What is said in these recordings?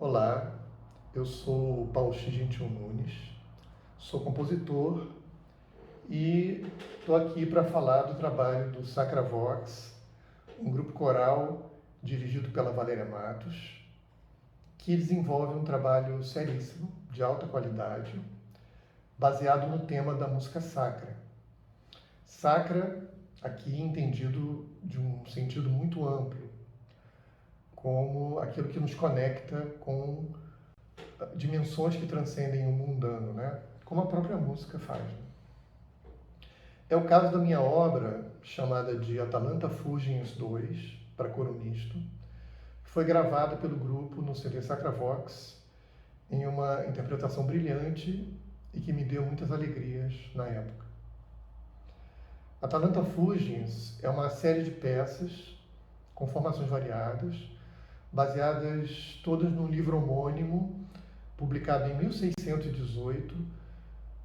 Olá, eu sou Paulo X. Gentil Nunes, sou compositor e estou aqui para falar do trabalho do Sacravox, um grupo coral dirigido pela Valéria Matos, que desenvolve um trabalho seríssimo, de alta qualidade, baseado no tema da música sacra. Sacra, aqui entendido de um sentido muito amplo, como aquilo que nos conecta com dimensões que transcendem o mundano, né? Como a própria música faz. Né? É o caso da minha obra, chamada de Atalanta Fugiens 2, para coro misto, que foi gravada pelo grupo no CD Sacravox, em uma interpretação brilhante e que me deu muitas alegrias na época. Atalanta Fugiens é uma série de peças com formações variadas, baseadas todas num livro homônimo, publicado em 1618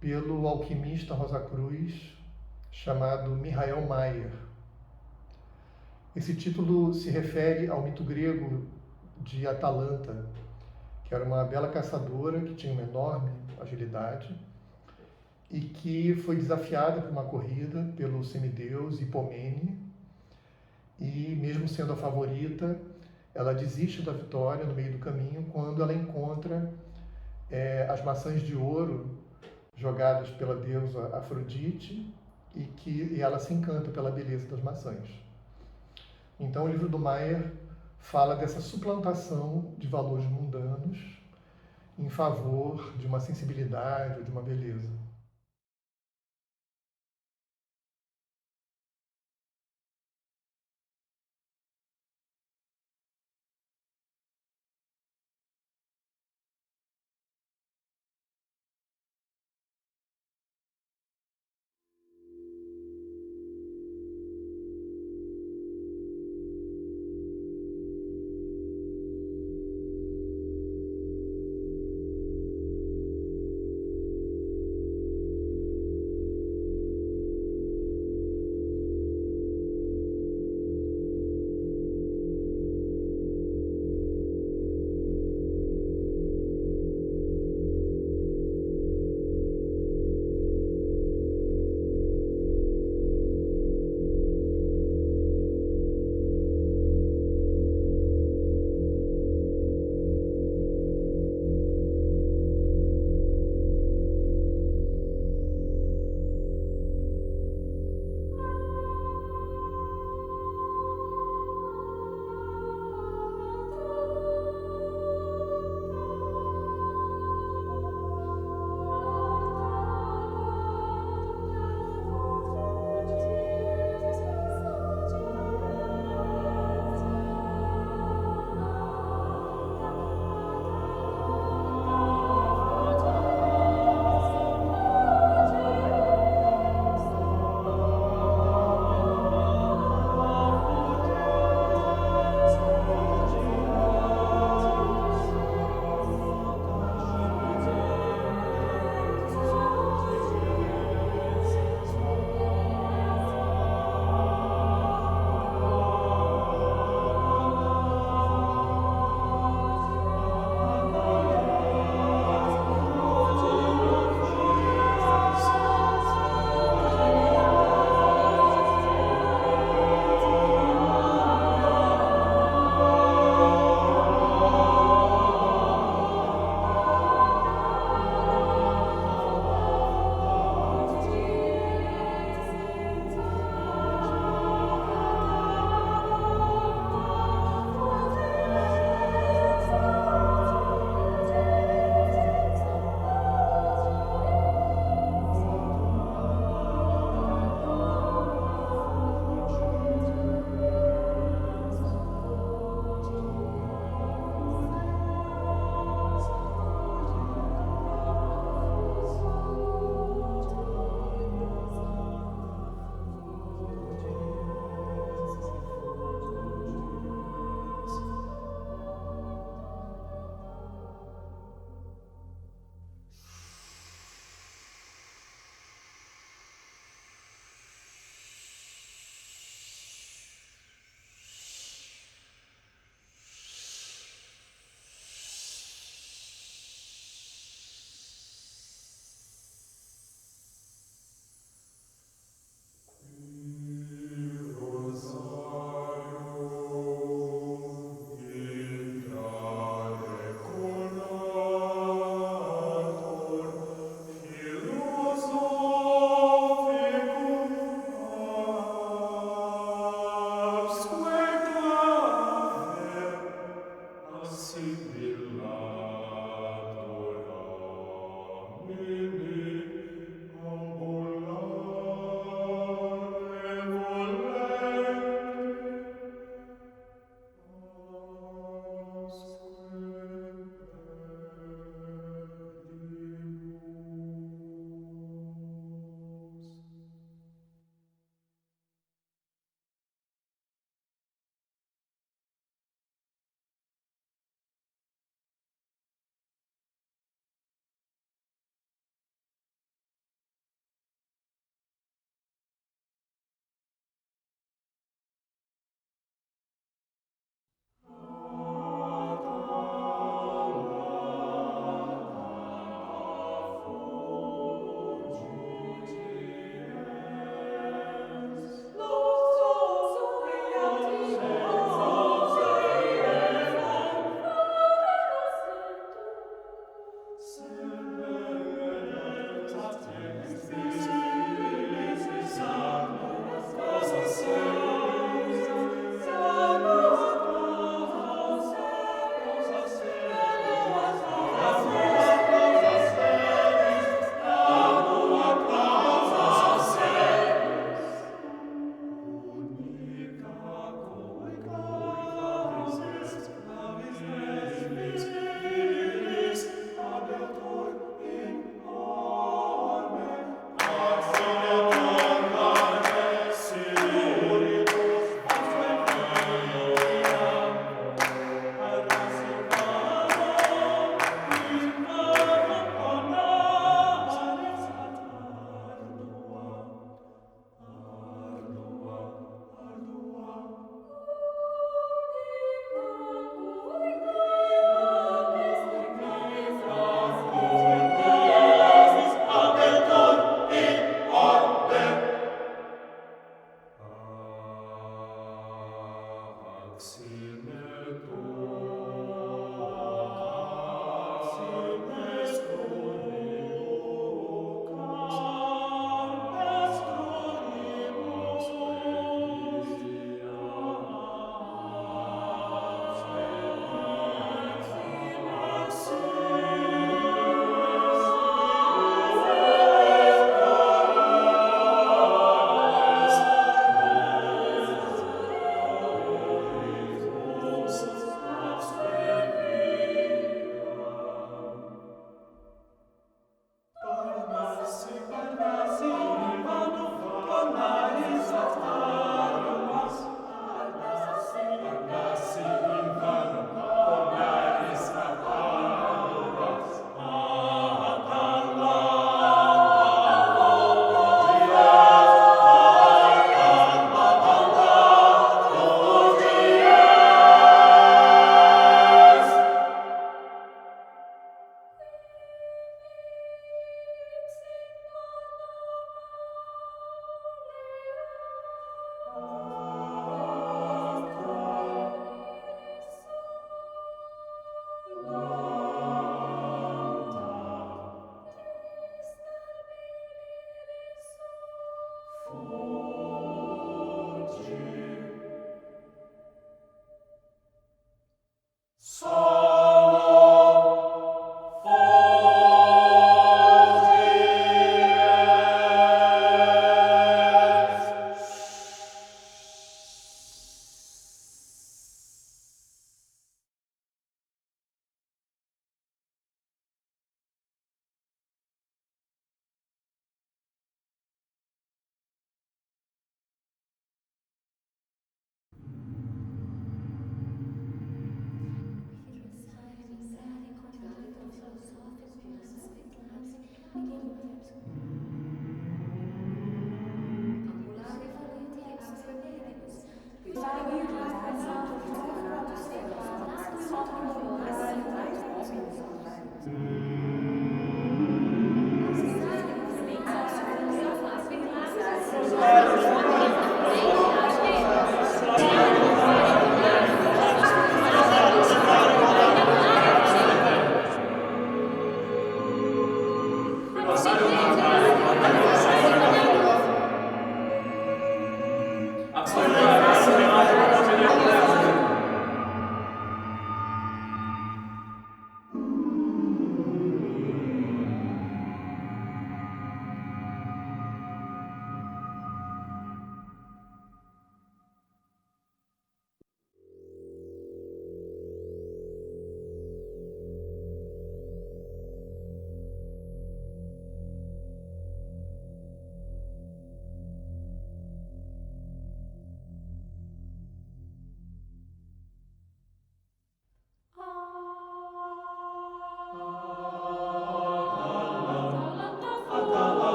pelo alquimista Rosa Cruz, chamado Michael Mayer. Esse título se refere ao mito grego de Atalanta, que era uma bela caçadora que tinha uma enorme agilidade e que foi desafiada por uma corrida pelo semideus Hipomene e, mesmo sendo a favorita, ela desiste da vitória no meio do caminho quando ela encontra as maçãs de ouro jogadas pela deusa Afrodite e ela se encanta pela beleza das maçãs. Então o livro do Mayer fala dessa suplantação de valores mundanos em favor de uma sensibilidade ou de uma beleza.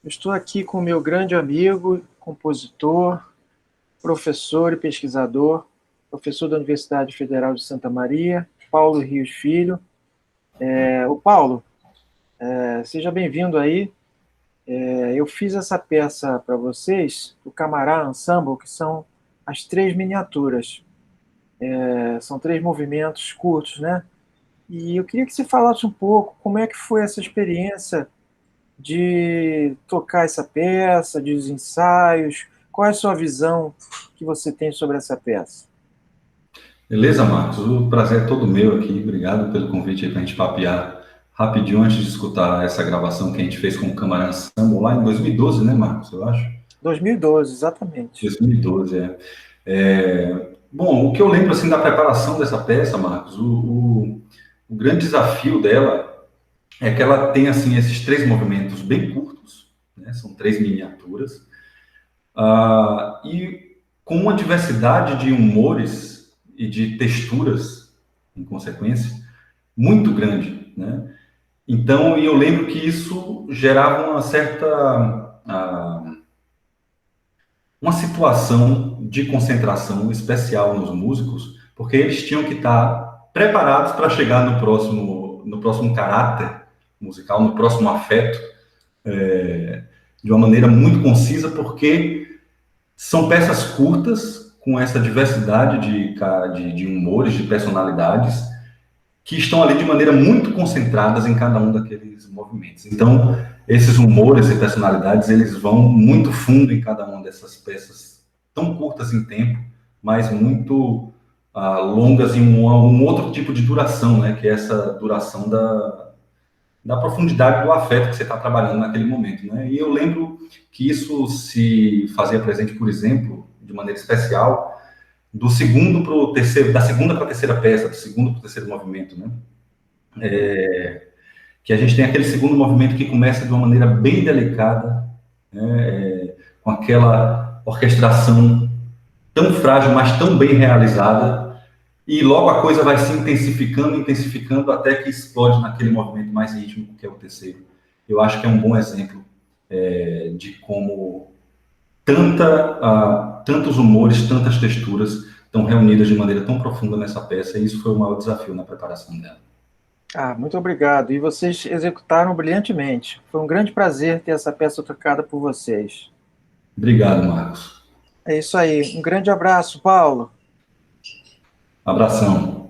Eu estou aqui com meu grande amigo, compositor, professor e pesquisador, professor da Universidade Federal de Santa Maria, Paulo Rios Filho. O Paulo, seja bem-vindo aí. Eu fiz essa peça para vocês, o Camará Ensemble, que são as três miniaturas. São três movimentos curtos, né? E eu queria que você falasse um pouco como é que foi essa experiência de tocar essa peça, de os ensaios. Qual é a sua visão que você tem sobre essa peça? Beleza, Marcos? O prazer é todo meu aqui. Obrigado pelo convite aí para a gente papear rapidinho antes de escutar essa gravação que a gente fez com o Camarão Samba lá em 2012, né, Marcos? Eu acho. 2012, exatamente. 2012, é. Bom, o que eu lembro assim da preparação dessa peça, Marcos, o grande desafio dela é que ela tem assim esses três movimentos bem curtos, né? São três miniaturas, e com uma diversidade de humores e de texturas, em consequência, muito grande, né? Então, e eu lembro que isso gerava uma certa uma situação de concentração especial nos músicos, porque eles tinham que estar preparados para chegar no próximo caráter musical, no próximo afeto, de uma maneira muito concisa, porque são peças curtas, com essa diversidade de humores, de personalidades, que estão ali de maneira muito concentradas em cada um daqueles movimentos. Então, esses humores e personalidades, eles vão muito fundo em cada uma dessas peças, tão curtas em tempo, mas muito longas em um outro tipo de duração, né? Que é essa duração da profundidade do afeto que você está trabalhando naquele momento, né? E eu lembro que isso se fazia presente, por exemplo, de maneira especial, do segundo para o terceiro, da segunda para a terceira peça, do segundo para o terceiro movimento, né? Que a gente tem aquele segundo movimento que começa de uma maneira bem delicada, né, com aquela orquestração tão frágil, mas tão bem realizada, e logo a coisa vai se intensificando, intensificando, até que explode naquele movimento mais rítmico que é o terceiro. Eu acho que é um bom exemplo de como tantos humores, tantas texturas estão reunidas de maneira tão profunda nessa peça, e isso foi o maior desafio na preparação dela. Ah, muito obrigado. E vocês executaram brilhantemente. Foi um grande prazer ter essa peça tocada por vocês. Obrigado, Marcos. É isso aí. Um grande abraço, Paulo. Abração.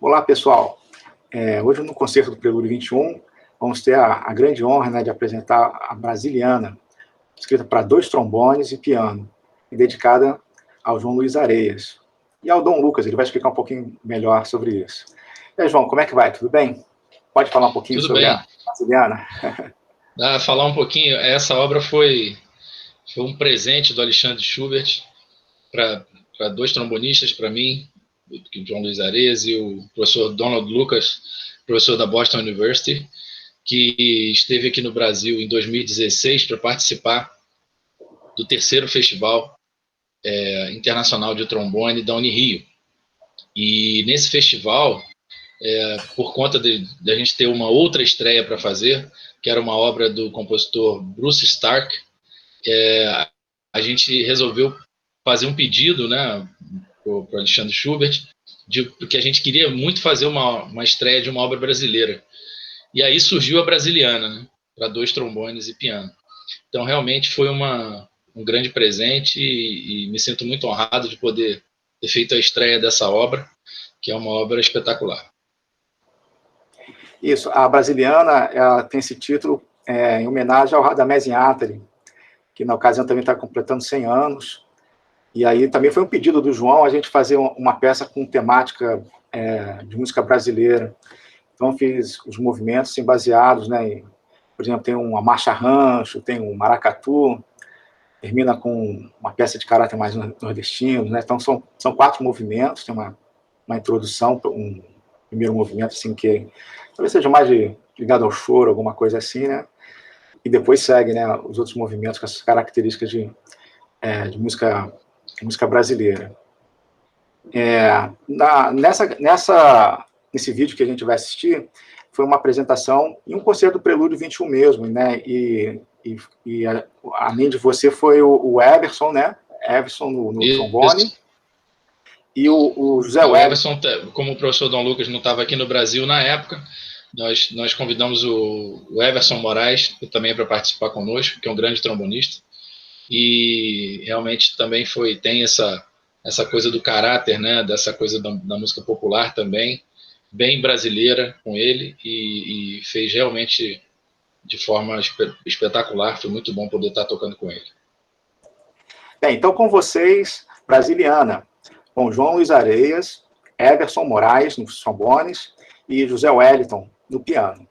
Olá, pessoal. Hoje, no concerto do Prelúdio 21, vamos ter a grande honra, né, de apresentar a Brasiliana, escrita para 2 trombones e piano, e dedicada ao João Luiz Areias. E ao Dom Lucas, ele vai explicar um pouquinho melhor sobre isso. E aí, João, como é que vai? Tudo bem? Pode falar um pouquinho sobre a Brasiliana? Falar um pouquinho, essa obra foi um presente do Alexandre Schubert para 2 trombonistas, para mim, o João Luiz Areias e o professor Donald Lucas, professor da Boston University, que esteve aqui no Brasil em 2016 para participar do 3º Festival Internacional de Trombone da Unirio. E nesse festival, por conta de a gente ter uma outra estreia para fazer, que era uma obra do compositor Bruce Stark, a gente resolveu fazer um pedido, né, para o Alexandre Schubert, porque a gente queria muito fazer uma estreia de uma obra brasileira. E aí surgiu a Brasiliana, né, para 2 trombones e piano. Então, realmente foi um grande presente e me sinto muito honrado de poder ter feito a estreia dessa obra, que é uma obra espetacular. Isso, a Brasiliana, ela tem esse título em homenagem ao Radamés Inátali, que na ocasião também está completando 100 anos. E aí também foi um pedido do João a gente fazer uma peça com temática de música brasileira. Então fiz os movimentos assim, baseados, né, por exemplo, tem uma marcha rancho, tem um maracatu, termina com uma peça de caráter mais nordestino, né? Então são 4 movimentos, tem uma introdução, um primeiro movimento assim que talvez seja mais ligado ao choro, alguma coisa assim, né? E depois segue, né, os outros movimentos com essas características de música brasileira. Nesse vídeo que a gente vai assistir, foi uma apresentação e um concerto do Prelúdio 21 mesmo, né? E além de você, foi o Everson, né? Everson no trombone. E o José Everson, como o professor Dom Lucas não estava aqui no Brasil na época, nós convidamos o Everson Moraes também para participar conosco, que é um grande trombonista. E realmente também tem essa coisa do caráter, né? Dessa coisa da música popular também, bem brasileira com ele, e fez realmente de forma espetacular. Foi muito bom poder estar tocando com ele. Bem, então com vocês, Brasiliana, com João Luiz Areias, Everson Moraes nos trombones e José Wellington no piano.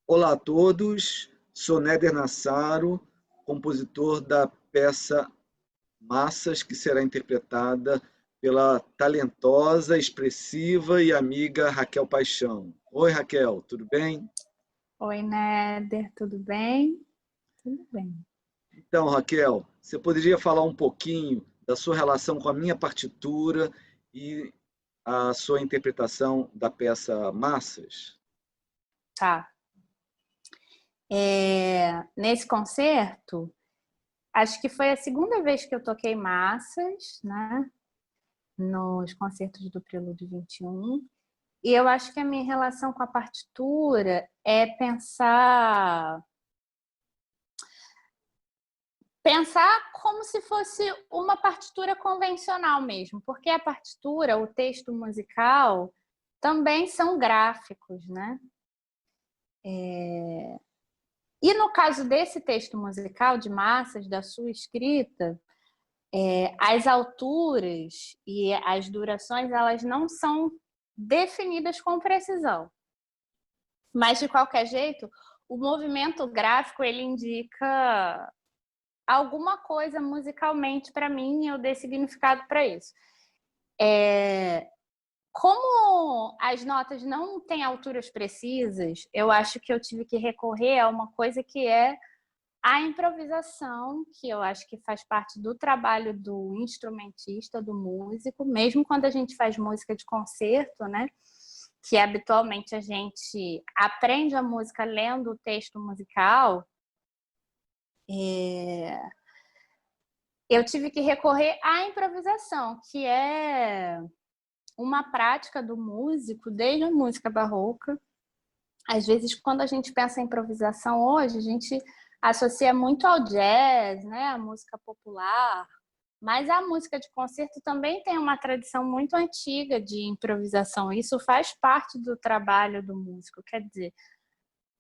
Olá a todos, sou Néder Nassaro, compositor da peça Massas, que será interpretada pela talentosa, expressiva e amiga Raquel Paixão. Oi, Raquel, tudo bem? Oi, Néder, tudo bem? Tudo bem. Então, Raquel, você poderia falar um pouquinho da sua relação com a minha partitura e a sua interpretação da peça Massas? Tá. Nesse concerto, acho que foi a segunda vez que eu toquei massas, né? Nos concertos do Prelúdio 21. E eu acho que a minha relação com a partitura é pensar como se fosse uma partitura convencional mesmo, porque a partitura, o texto musical, também são gráficos, né? E no caso desse texto musical de Massas, da sua escrita, as alturas e as durações, elas não são definidas com precisão. Mas, de qualquer jeito, o movimento gráfico, ele indica alguma coisa musicalmente para mim, eu dei significado para isso. Como as notas não têm alturas precisas, eu acho que eu tive que recorrer a uma coisa que é a improvisação, que eu acho que faz parte do trabalho do instrumentista, do músico, mesmo quando a gente faz música de concerto, né? Que habitualmente a gente aprende a música lendo o texto musical, eu tive que recorrer à improvisação, que é uma prática do músico desde a música barroca. Às vezes, quando a gente pensa em improvisação hoje, a gente associa muito ao jazz, né, a música popular, mas a música de concerto também tem uma tradição muito antiga de improvisação. Isso faz parte do trabalho do músico, quer dizer,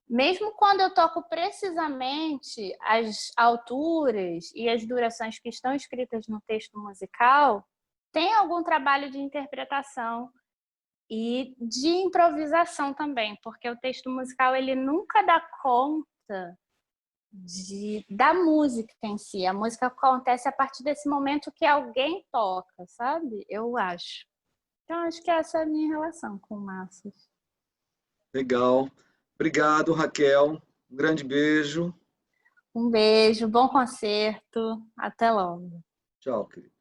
mesmo quando eu toco precisamente as alturas e as durações que estão escritas no texto musical, tem algum trabalho de interpretação e de improvisação também, porque o texto musical ele nunca dá conta da música em si. A música acontece a partir desse momento que alguém toca, sabe? Eu acho. Então, acho que essa é a minha relação com massas. Legal. Obrigado, Raquel. Um grande beijo. Um beijo, bom concerto. Até logo. Tchau, querido.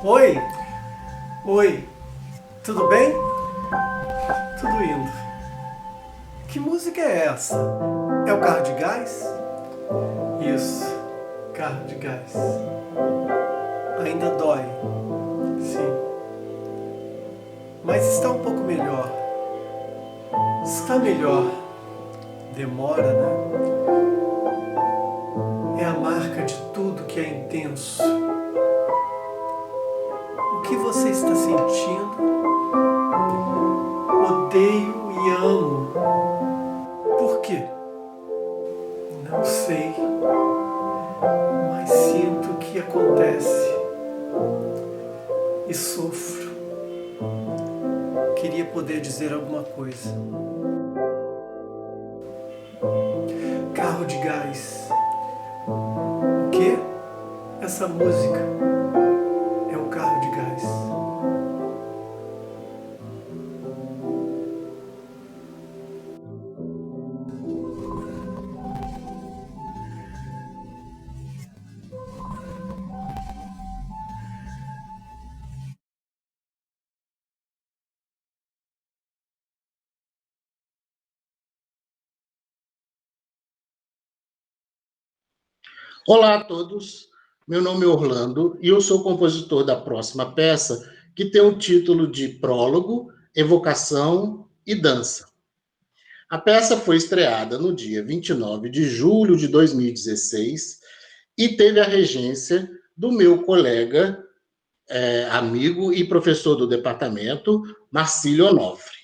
Oi! Oi! Tudo bem? Tudo indo. Que música é essa? É o carro de gás? Isso, carro de gás. Ainda dói. Sim. Mas está um pouco melhor. Está melhor. Demora, né? É a marca de tudo que é intenso. O que você está sentindo? Odeio e amo. Por quê? Não sei. Mas sinto o que acontece. E sofro. Queria poder dizer alguma coisa. Carro de gás. O quê? Essa música é o carro de gás. Olá a todos, meu nome é Orlando e eu sou o compositor da próxima peça, que tem o título de Prólogo, Evocação e Dança. A peça foi estreada no dia 29 de julho de 2016 e teve a regência do meu colega, amigo e professor do departamento, Marcílio Onofre.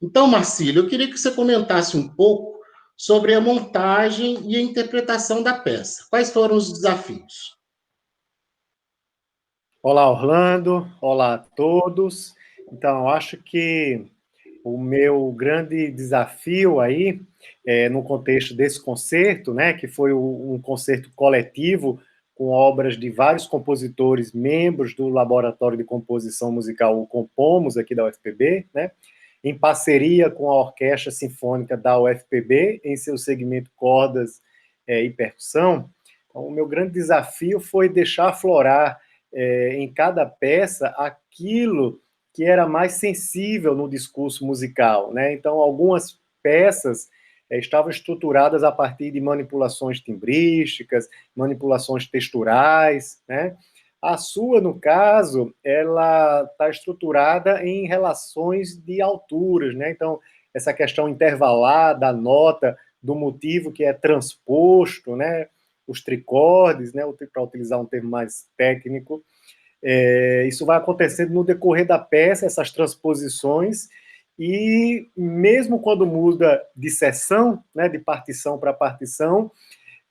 Então, Marcílio, eu queria que você comentasse um pouco sobre a montagem e a interpretação da peça. Quais foram os desafios? Olá, Orlando. Olá a todos. Então, eu acho que o meu grande desafio aí, no contexto desse concerto, né, que foi um concerto coletivo com obras de vários compositores, membros do Laboratório de Composição Musical, o Compomos, aqui da UFPB, né, em parceria com a Orquestra Sinfônica da UFPB, em seu segmento cordas e percussão. Então, o meu grande desafio foi deixar aflorar em cada peça aquilo que era mais sensível no discurso musical, né? Então, algumas peças estavam estruturadas a partir de manipulações timbrísticas, manipulações texturais, né? A sua, no caso, ela está estruturada em relações de alturas, né? Então, essa questão intervalada da nota, do motivo que é transposto, né? Os tricordes, né? Para utilizar um termo mais técnico, isso vai acontecendo no decorrer da peça, essas transposições, e mesmo quando muda de seção, né, de partição para partição,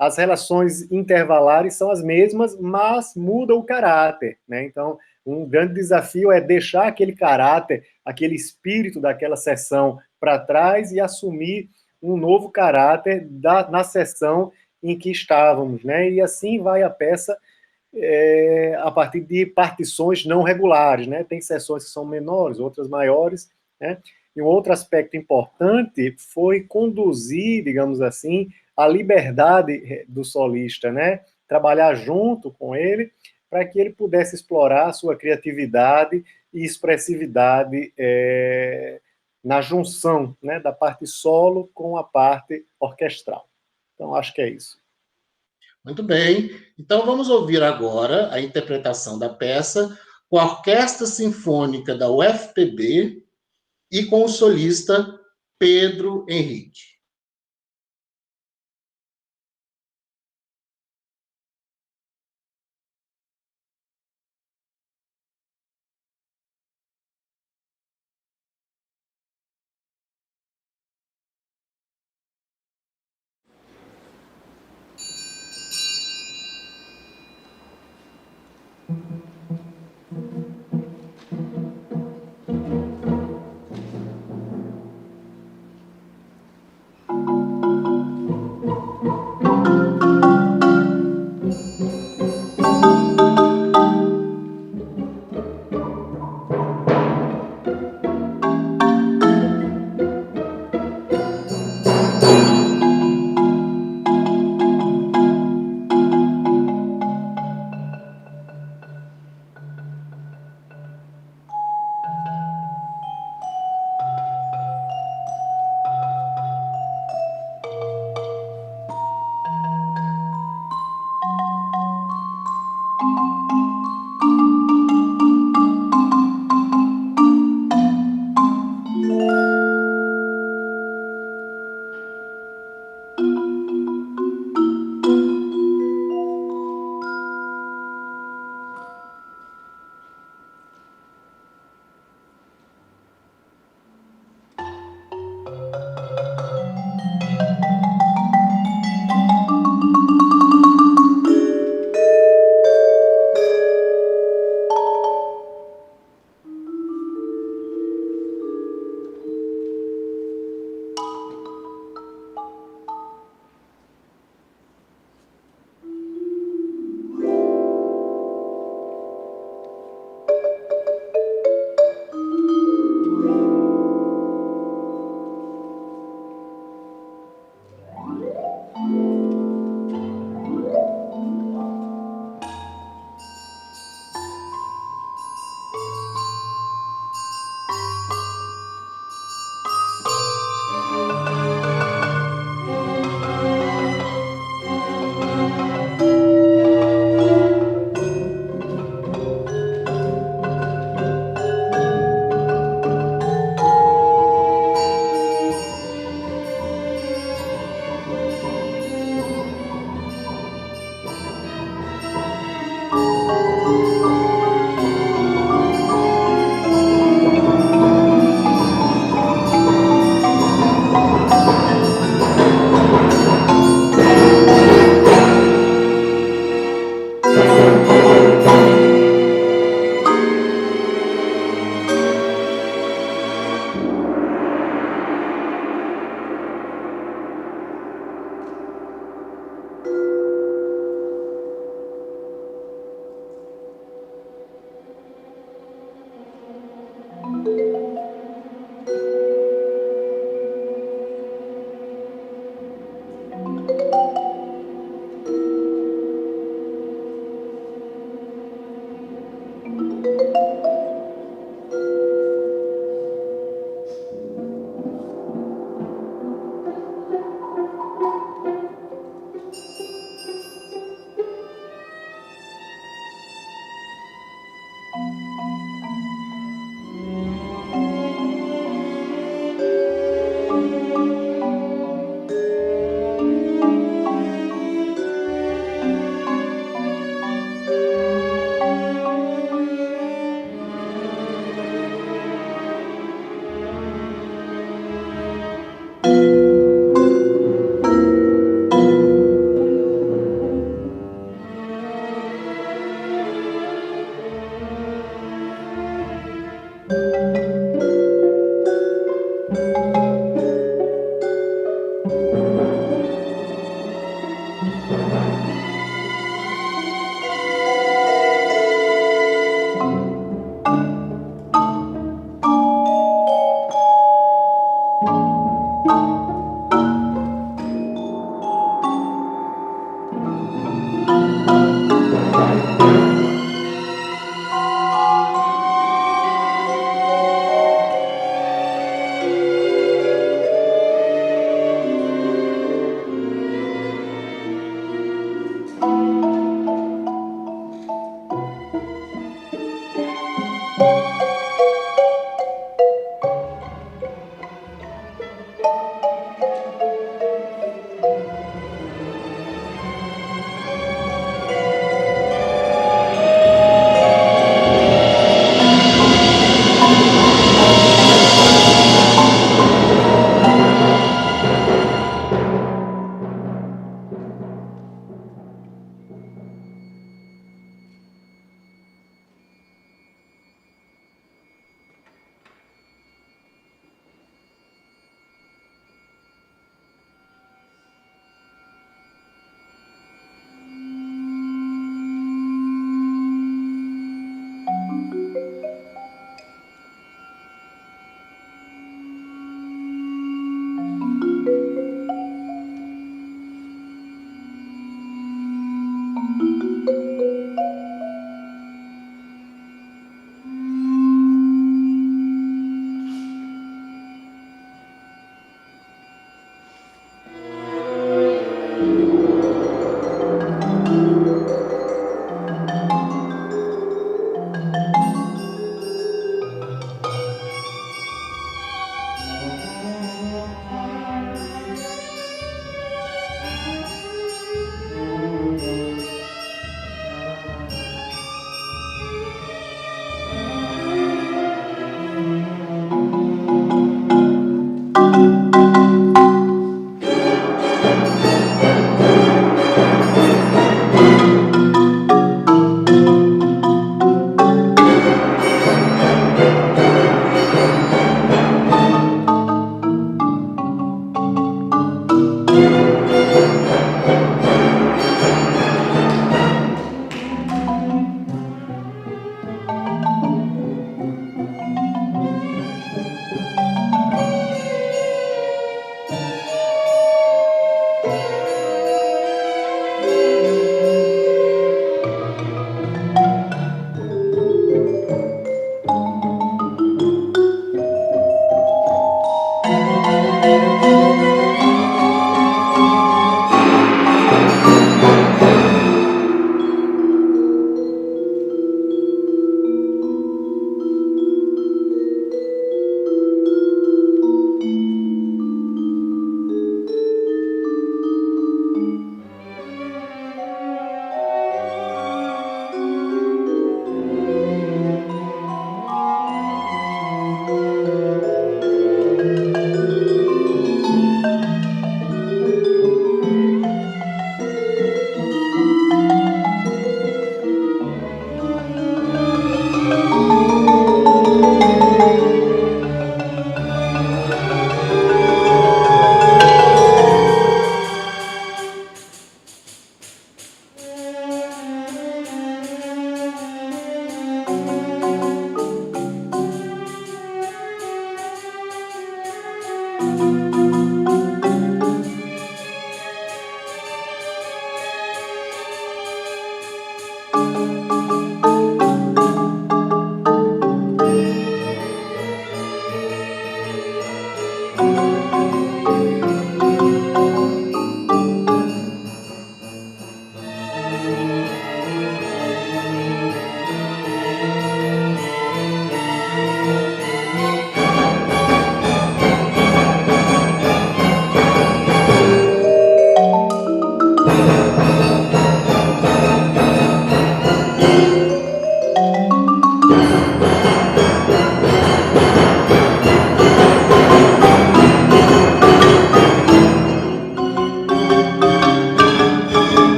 as relações intervalares são as mesmas, mas muda o caráter, né? Então, um grande desafio é deixar aquele caráter, aquele espírito daquela seção para trás e assumir um novo caráter na seção em que estávamos, né? E assim vai a peça a partir de partições não regulares, né? Tem seções que são menores, outras maiores, né? E um outro aspecto importante foi conduzir, digamos assim, a liberdade do solista, né? Trabalhar junto com ele para que ele pudesse explorar a sua criatividade e expressividade na junção, né, da parte solo com a parte orquestral. Então, acho que é isso. Muito bem. Então vamos ouvir agora a interpretação da peça com a Orquestra Sinfônica da UFPB e com o solista Pedro Henrique.